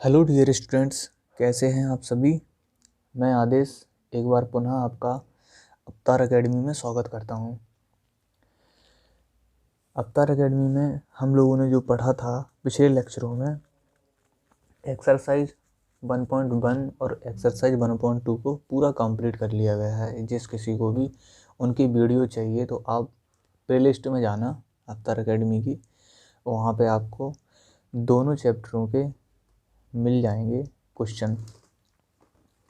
Hello dear students, कैसे हैं आप सभी। मैं आदेश एक बार पुनः आपका अवतार एकेडमी में स्वागत करता हूं। अवतार एकेडमी में हम लोगों ने जो पढ़ा था पिछले लेक्चरों में एक्सरसाइज 1.1 और एक्सरसाइज 1.2 को पूरा कंप्लीट कर लिया गया है। जिस किसी को भी उनकी वीडियो चाहिए तो आप प्लेलिस्ट में जाना अवतार एकेडमी की, वहाँ पे आपको दोनों चैप्टरों के मिल जाएंगे क्वेश्चन।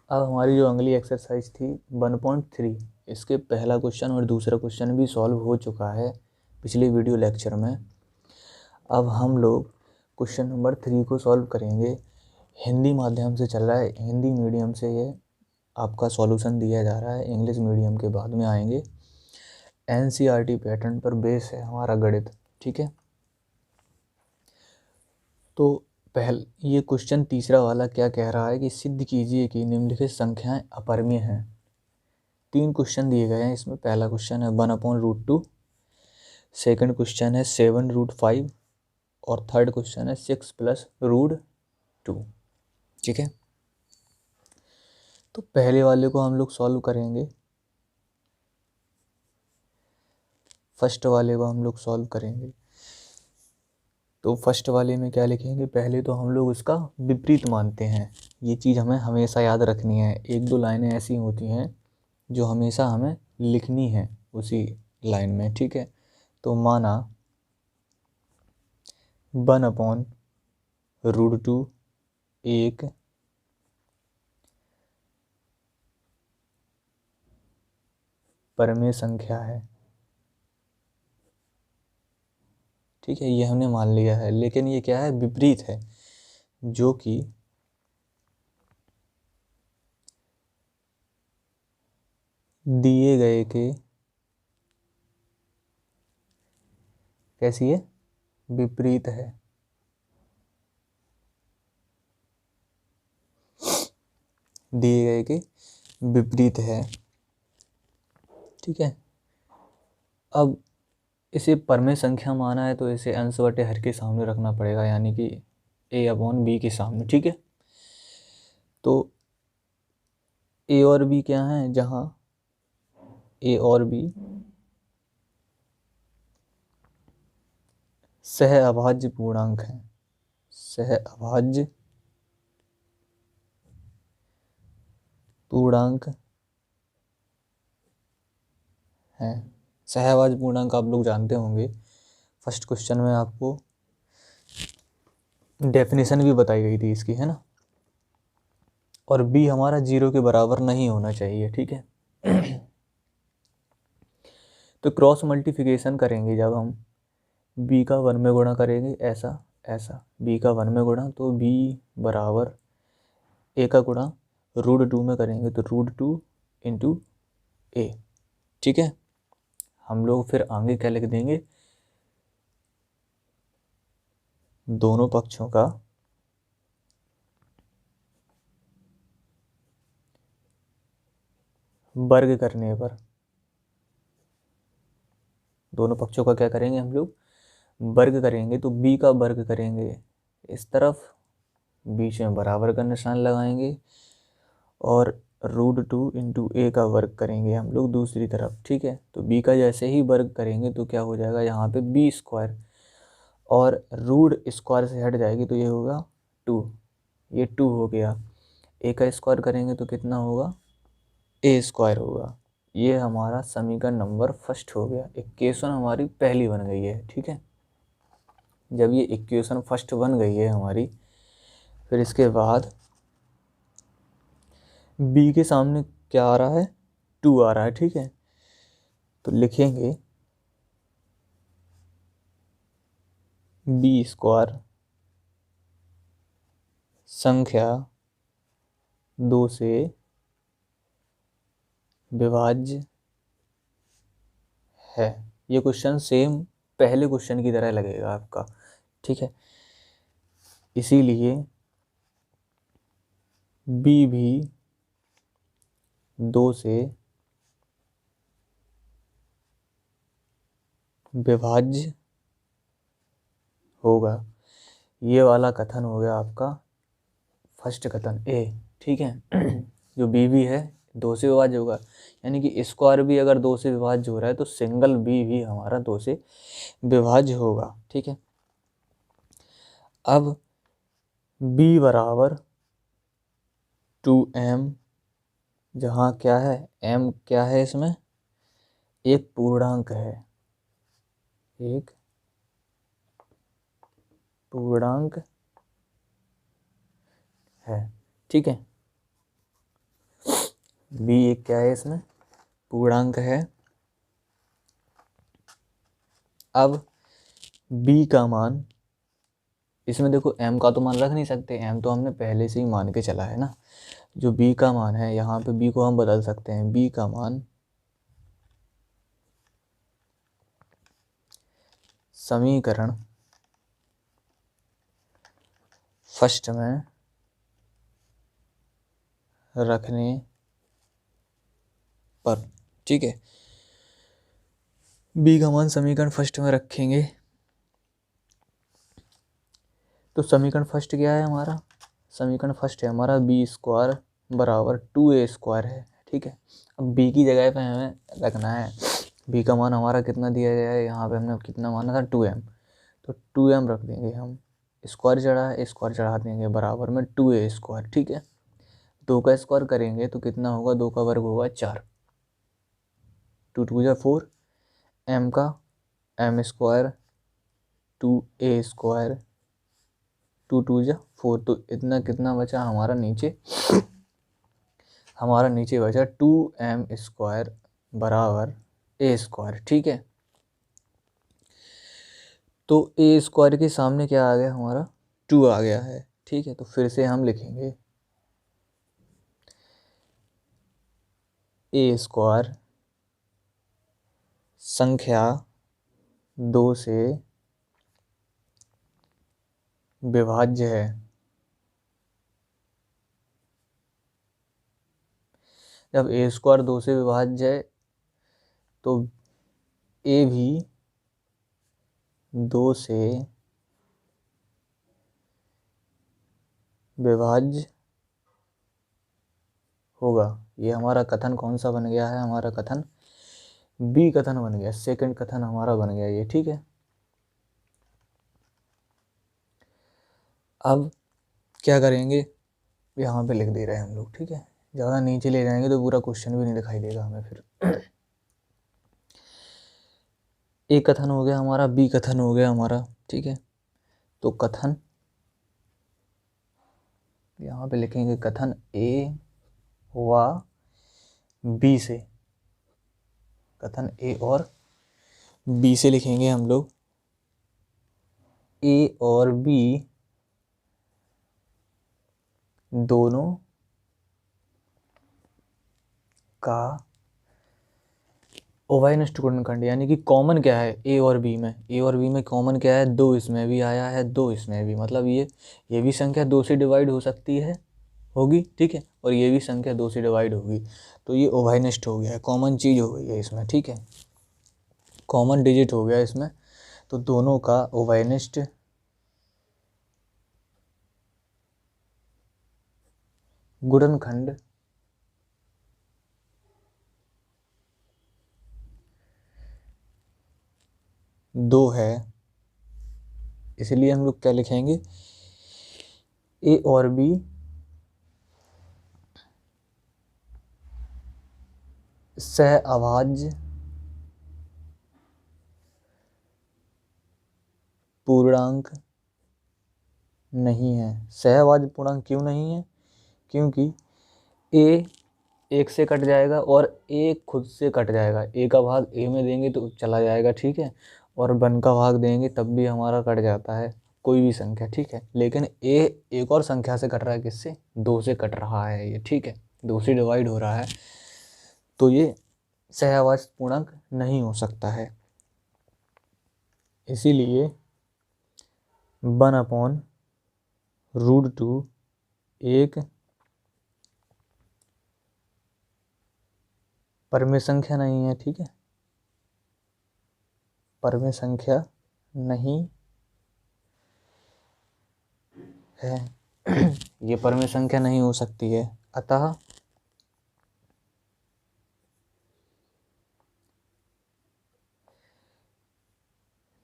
अब हमारी जो अगली एक्सरसाइज थी 1.3, इसके पहला क्वेश्चन और दूसरा क्वेश्चन भी सॉल्व हो चुका है पिछले वीडियो लेक्चर में। अब हम लोग क्वेश्चन नंबर 3 को सॉल्व करेंगे। हिंदी माध्यम से चल रहा है, हिंदी मीडियम से ये आपका सॉल्यूशन दिया जा रहा है, इंग्लिश मीडियम के बाद में आएंगे। एनसीईआरटी पैटर्न पर बेस है हमारा गणित, ठीक है। तो ये क्वेश्चन तीसरा वाला क्या कह रहा है कि सिद्ध कीजिए कि निम्नलिखित संख्याएं अपरिमेय हैं। 3 क्वेश्चन दिए गए हैं इसमें। पहला क्वेश्चन है 1/√2, सेकंड क्वेश्चन है 7√5 और थर्ड क्वेश्चन है 6 + √2, ठीक है। तो पहले वाले को हम लोग सॉल्व करेंगे, फर्स्ट वाले को हम लोग सॉल्व करेंगे। तो फर्स्ट वाले में क्या लिखेंगे, पहले तो हम लोग उसका विपरीत मानते हैं। ये चीज़ हमें हमेशा याद रखनी है। 1-2 लाइनें ऐसी होती हैं जो हमेशा हमें लिखनी है उसी लाइन में, ठीक है। तो माना 1/√2 एक परमेय संख्या है, ठीक है। ये हमने मान लिया है, लेकिन ये क्या है, विपरीत है, जो कि दिए गए के कैसी है, विपरीत है। दिए गए के विपरीत है, ठीक है। अब इसे परमेय संख्या माना है तो इसे अंश बटे हर के सामने रखना पड़ेगा, यानी कि a/b के सामने, ठीक है। तो a और b क्या है, जहाँ a और b सह अभाज्य पूर्णांक है, सह अभाज्य पूर्णांक है। सहअभाज्य पूर्णांक आप लोग जानते होंगे, फर्स्ट क्वेश्चन में आपको डेफिनेशन भी बताई गई थी इसकी, है ना। और b हमारा 0 के बराबर नहीं होना चाहिए, ठीक है। तो क्रॉस मल्टीप्लिकेशन करेंगे जब हम b का 1 में गुणा करेंगे, ऐसा ऐसा b का 1 में गुणा, तो b बराबर a का गुणा √2 में करेंगे तो √2 × a, ठीक है। हम लोग फिर आगे क्या लिख देंगे, दोनों पक्षों का वर्ग करने पर, दोनों पक्षों का क्या करेंगे हम लोग, वर्ग करेंगे। तो b का वर्ग करेंगे इस तरफ, बीच में बराबर का निशान लगाएंगे, और √2 × a का वर्ग करेंगे हम लोग दूसरी तरफ, ठीक है। तो b का जैसे ही वर्ग करेंगे तो क्या हो जाएगा, यहाँ पे b², और रूट स्क्वायर से हट जाएगी तो ये होगा 2, ये 2 हो गया। a का स्क्वायर करेंगे तो कितना होगा, a² होगा। ये हमारा समीकरण नंबर फर्स्ट हो गया, इक्वेशन हमारी पहली बन गई है, ठीक है। जब ये इक्वेशन फर्स्ट बन गई है हमारी, फिर इसके बाद b के सामने क्या आ रहा है, 2 आ रहा है, ठीक है। तो लिखेंगे b² संख्या 2 से विभाज्य है। ये क्वेश्चन सेम पहले क्वेश्चन की तरह लगेगा आपका, ठीक है। इसीलिए b भी 2 से विभाज्य होगा। ये वाला कथन हो गया आपका फर्स्ट कथन ए, ठीक है। जो बी भी है 2 से विभाज्य होगा, यानी कि स्क्वायर भी अगर 2 से विभाज्य हो रहा है तो सिंगल बी भी हमारा 2 से विभाज्य होगा, ठीक है। अब b बराबर 2m, जहाँ क्या है, m क्या है इसमें, एक पूर्णांक है, एक पूर्णांक है, ठीक है। b एक क्या है इसमें, पूर्णांक है। अब b का मान, इसमें देखो m का तो मान रख नहीं सकते, m तो हमने पहले से ही मान के चला है ना। जो b का मान है, यहाँ पे b को हम बदल सकते हैं। b का मान समीकरण फर्स्ट में रखने पर, ठीक है। b का मान समीकरण फर्स्ट में रखेंगे तो समीकरण फर्स्ट क्या है हमारा, समीकरण फर्स्ट है हमारा बी स्क्वायर बराबर 2a² है, ठीक है। अब b की जगह पे हमें रखना है, b का मान हमारा कितना दिया गया है, यहाँ पे हमने कितना माना था 2m, तो 2m रख देंगे हम, स्क्वायर चढ़ा है स्क्वायर चढ़ा देंगे, बराबर में 2a², ठीक है। 2 का स्क्वायर करेंगे तो कितना होगा, 2 का वर्ग होगा 4, 2 2 जा 4, m का m², 2a², 2 2 जा 4, तो इतना कितना बचा हमारा नीचे, हमारा नीचे बचा 2m² बराबर a², ठीक है। तो a² के सामने क्या आ गया हमारा, 2 आ गया है, ठीक है। तो फिर से हम लिखेंगे a² संख्या 2 से विभाज्य है, जब a² 2 से विभाज्य है तो a भी 2 से विभाज्य होगा। ये हमारा कथन कौन सा बन गया है, हमारा कथन बी कथन बन गया, सेकंड कथन हमारा बन गया ये, ठीक है। अब क्या करेंगे, यहाँ पे लिख दे रहे हैं हम लोग, ठीक है। ज़्यादा नीचे ले जाएंगे तो पूरा क्वेश्चन भी नहीं दिखाई देगा हमें फिर। ए कथन हो गया हमारा, बी कथन हो गया हमारा, ठीक है। तो कथन यहाँ पे लिखेंगे, कथन ए व बी से, कथन ए और बी से लिखेंगे हम लोग, ए और बी दोनों का उभयनिष्ठ गुणनखंड, यानी कि कॉमन क्या है ए और बी में, ए और बी में कॉमन क्या है, 2 इसमें भी आया है 2 इसमें भी, मतलब ये भी संख्या 2 से डिवाइड हो सकती है, होगी, ठीक है, और ये भी संख्या 2 से डिवाइड होगी, तो ये उभयनिष्ठ हो गया है, कॉमन चीज़ हो गई है इसमें, ठीक है, कॉमन डिजिट हो गया इसमें। तो दोनों का उभयनिष्ठ गुणनखंड दो है, इसलिए हम लोग क्या लिखेंगे, ए और बी सहअभाज्य पूर्णांक नहीं है। सहअभाज्य पूर्णांक क्यों नहीं है, क्योंकि ए 1 से कट जाएगा और ए खुद से कट जाएगा, ए का भाग ए में देंगे तो चला जाएगा, ठीक है, और 1 का भाग देंगे तब भी हमारा कट जाता है कोई भी संख्या, ठीक है। लेकिन ए एक और संख्या से कट रहा है, किससे, 2 से कट रहा है ये, ठीक है, 2 से डिवाइड हो रहा है, तो ये सहअभाज्य पूर्णांक नहीं हो सकता है। इसीलिए 1/√2 एक परमेय संख्या नहीं है, ठीक है, परमेय संख्या नहीं है। ये परमेय संख्या नहीं हो सकती है, अतः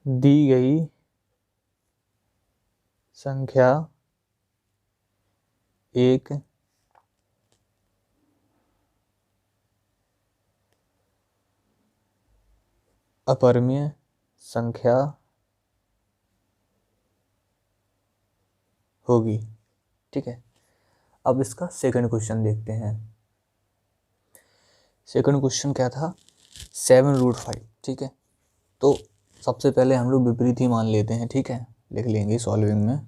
दी गई संख्या एक अपरमेय संख्या होगी। ठीक है, अब इसका सेकंड क्वेश्चन देखते हैं। सेकंड क्वेश्चन क्या था, 7√5। ठीक है, तो सबसे पहले हम लोग विपरीत ही मान लेते हैं। ठीक है, लिख लेंगे सॉल्विंग में,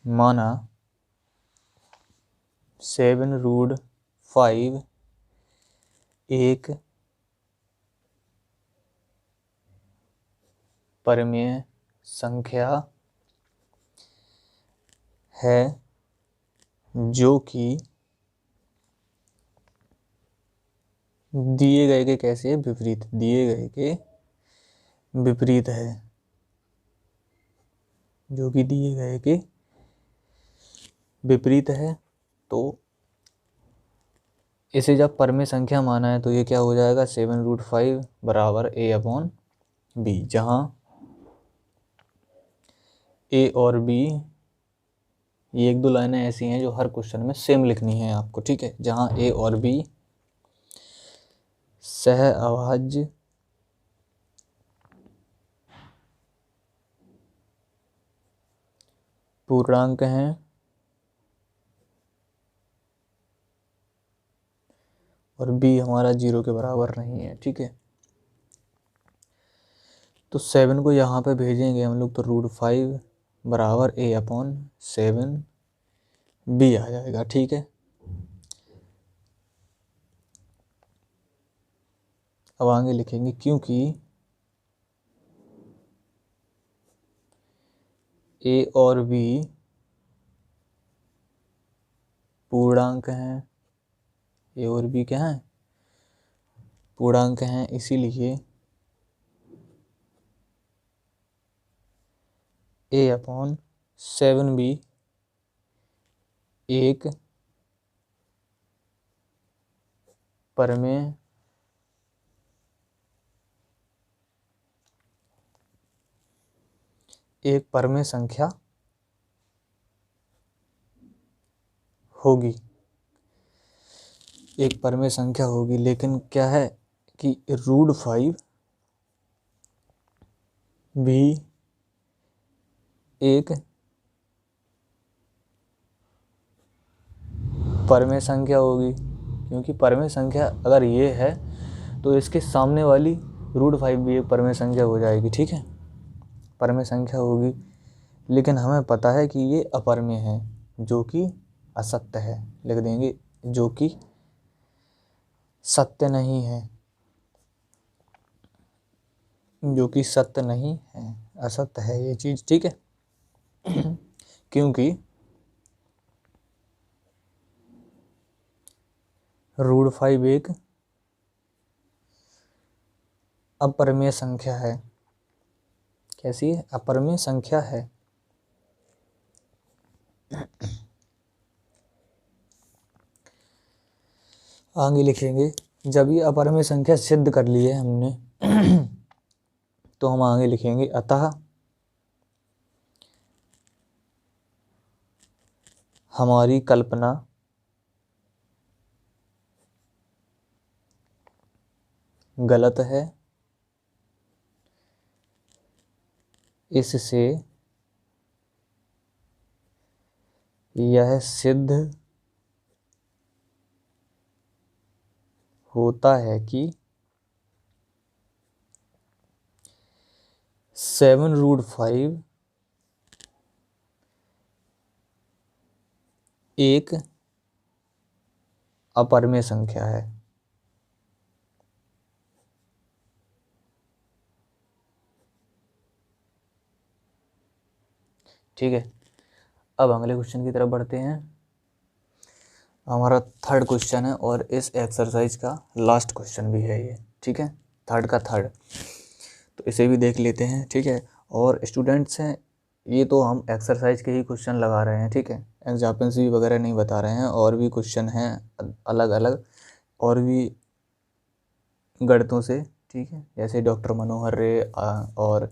माना 7√5 एक परमेय संख्या है जो कि दिए गए के कैसे विपरीत, दिए गए के विपरीत है, जो कि दिए गए के विपरीत है। तो इसे जब परमेय संख्या माना है तो ये क्या हो जाएगा, 7√5 बराबर a/b, जहाँ a और b, ये एक दो लाइनें ऐसी हैं जो हर क्वेश्चन में सेम लिखनी है आपको। ठीक है, जहाँ a और b सह अभाज्य पूर्णांक हैं और b हमारा 0 के बराबर नहीं है। ठीक है, तो 7 को यहाँ पे भेजेंगे हम लोग तो √5 बराबर a/7b आ जाएगा। ठीक है, अब आगे लिखेंगे, क्योंकि a और b पूर्णांक हैं, a और b क्या हैं, पूर्णांक हैं, इसीलिए a/7b एक परमेय संख्या होगी, एक परमेय संख्या होगी। लेकिन क्या है कि √5 भी एक परमेय संख्या होगी, क्योंकि परमेय संख्या अगर ये है तो इसके सामने वाली √5 भी एक परमेय संख्या हो जाएगी। ठीक है, परमेय संख्या होगी, लेकिन हमें पता है कि ये अपरमेय है, जो कि असत्य है। लिख देंगे जो कि सत्य नहीं है, जो कि सत्य नहीं है, असत्य है ये चीज। ठीक है, क्योंकि √5 एक अपरमेय संख्या है। कैसी है, अपरमेय संख्या है। आगे लिखेंगे, जब ये अपरमेय संख्या सिद्ध कर ली है हमने तो हम आगे लिखेंगे, अतः हमारी कल्पना गलत है, इससे यह सिद्ध होता है कि 7√5 एक अपरमेय संख्या है। ठीक है, अब अगले क्वेश्चन की तरफ बढ़ते हैं। हमारा थर्ड क्वेश्चन है और इस एक्सरसाइज का लास्ट क्वेश्चन भी है ये। ठीक है, थर्ड का थर्ड, तो इसे भी देख लेते हैं। ठीक है, और स्टूडेंट्स हैं ये तो हम एक्सरसाइज के ही क्वेश्चन लगा रहे हैं, ठीक है, एग्जाम्पल्स भी वगैरह नहीं बता रहे हैं। और भी क्वेश्चन हैं अलग अलग, और भी गणितों से, ठीक है, जैसे डॉक्टर मनोहर रे और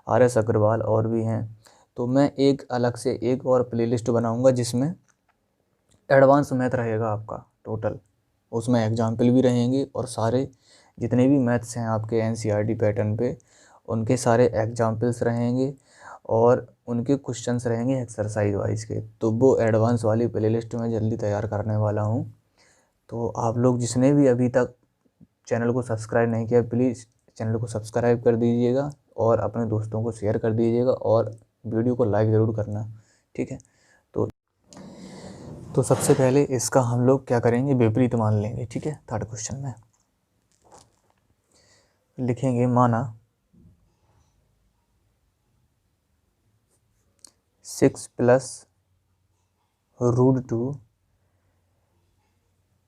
RS अग्रवाल और भी हैं। तो मैं एक अलग से एक और प्लेलिस्ट बनाऊंगा जिसमें एडवांस मैथ रहेगा आपका टोटल, उसमें एग्जाम्पल भी रहेंगे और सारे जितने भी मैथ्स हैं आपके NCERT पैटर्न पे उनके सारे एग्जाम्पल्स रहेंगे और उनके क्वेश्चंस रहेंगे एक्सरसाइज वाइज के। तो वो एडवांस वाली प्लेलिस्ट मैं जल्दी तैयार करने वाला हूँ। तो आप लोग जिसने भी अभी तक चैनल को सब्सक्राइब नहीं किया, प्लीज़ चैनल को सब्सक्राइब कर दीजिएगा और अपने दोस्तों को शेयर कर दीजिएगा और वीडियो को लाइक ज़रूर करना, ठीक है। तो सबसे पहले इसका हम लोग क्या करेंगे, विपरीत मान लेंगे, ठीक है। थर्ड क्वेश्चन में लिखेंगे माना 6 + √2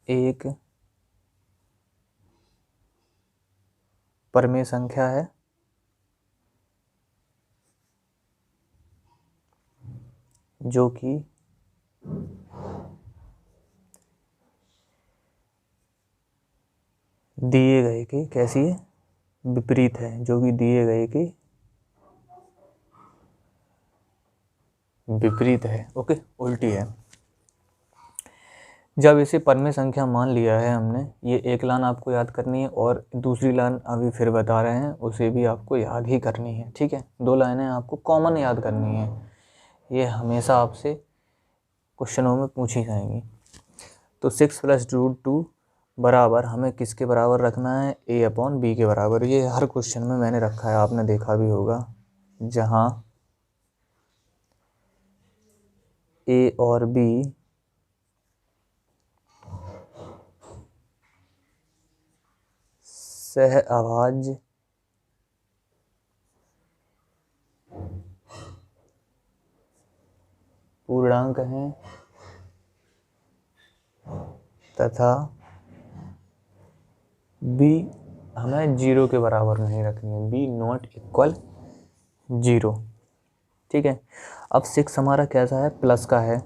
एक परमेय संख्या है जो कि दिए गए के कैसी है, विपरीत है, जो कि दिए गए के विपरीत है, ओके, उल्टी है। जब इसे परमेय संख्या मान लिया है हमने, ये एक लाइन आपको याद करनी है और दूसरी लाइन अभी फिर बता रहे हैं उसे भी आपको याद ही करनी है, ठीक है। दो लाइनें आपको कॉमन याद करनी है, ये हमेशा आपसे क्वेश्चनों में पूछी जाएंगी। तो 6 + √2 बराबर हमें किसके बराबर रखना है, A/B के बराबर। ये हर क्वेश्चन में मैंने रखा है, आपने देखा भी होगा, जहाँ A और B सहअभाज्य पूर्णांक हैं तथा B हमें 0 के बराबर नहीं रखनी है, B ≠ 0, ठीक है। अब 6 हमारा कैसा है, प्लस का है,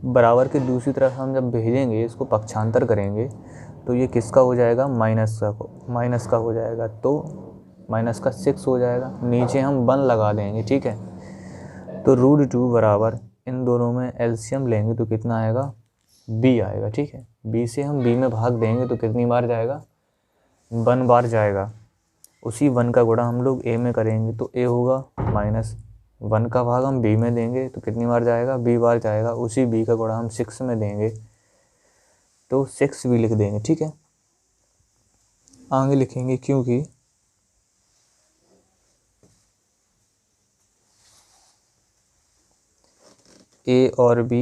बराबर के दूसरी तरफ हम जब भेजेंगे, इसको पक्षांतर करेंगे तो ये किसका हो जाएगा, माइनस का हो जाएगा। तो माइनस का 6 हो जाएगा, नीचे हम 1 लगा देंगे, ठीक है। तो √2 बराबर इन दोनों में एलसीएम लेंगे तो कितना आएगा, B आएगा, ठीक है। B से हम B में भाग देंगे तो कितनी बार जाएगा, 1 बार जाएगा। उसी 1 का गुणा हम लोग A में करेंगे तो A होगा, -1 का भाग हम B में देंगे तो कितनी बार जाएगा, B बार जाएगा। उसी B का गुणा हम 6 में देंगे तो 6 भी लिख देंगे, ठीक है। आगे लिखेंगे क्योंकि A और B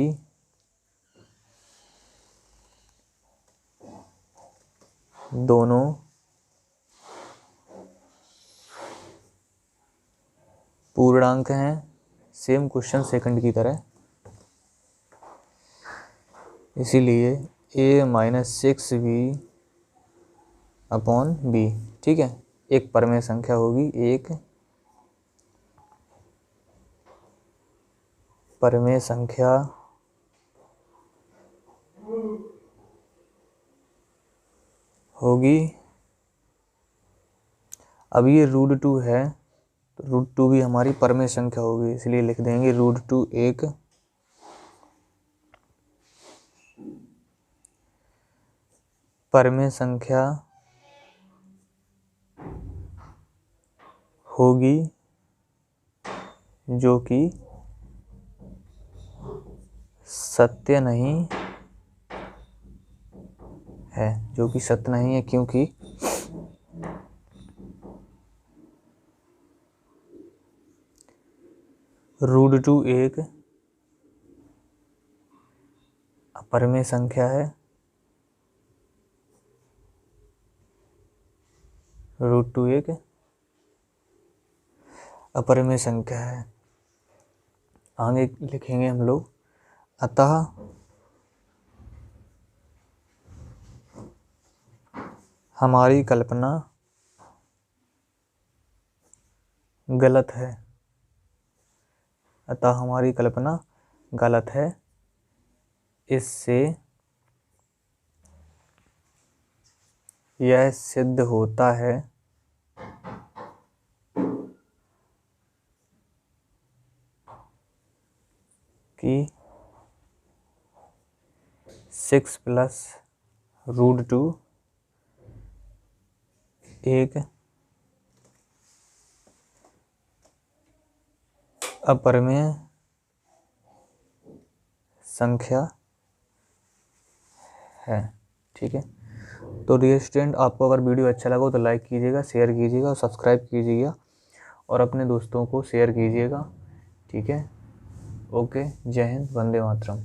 दोनों पूर्णांक हैं, सेम क्वेश्चन सेकंड की तरह, इसीलिए A - 6B/B, ठीक है। एक परमेय संख्या होगी, एक परमेय संख्या होगी। अब ये √2 है तो √2 भी हमारी परमेय संख्या होगी, इसलिए लिख देंगे √2 एक परमेय संख्या होगी जो कि सत्य नहीं है, जो कि सत्य नहीं है क्योंकि √2 एक अपरमेय संख्या है, √2 एक अपरमेय संख्या है। आगे लिखेंगे हम लोग, अतः हमारी कल्पना गलत है। अतः हमारी कल्पना गलत है। इससे यह सिद्ध होता है कि 6 + √2 एक अपरिमेय संख्या है। ठीक है, तो डियर स्टूडेंट, आपको अगर वीडियो अच्छा लगा हो तो लाइक कीजिएगा, शेयर कीजिएगा और सब्सक्राइब कीजिएगा और अपने दोस्तों को शेयर कीजिएगा। ठीक है, ओके, जय हिंद, वंदे मातरम।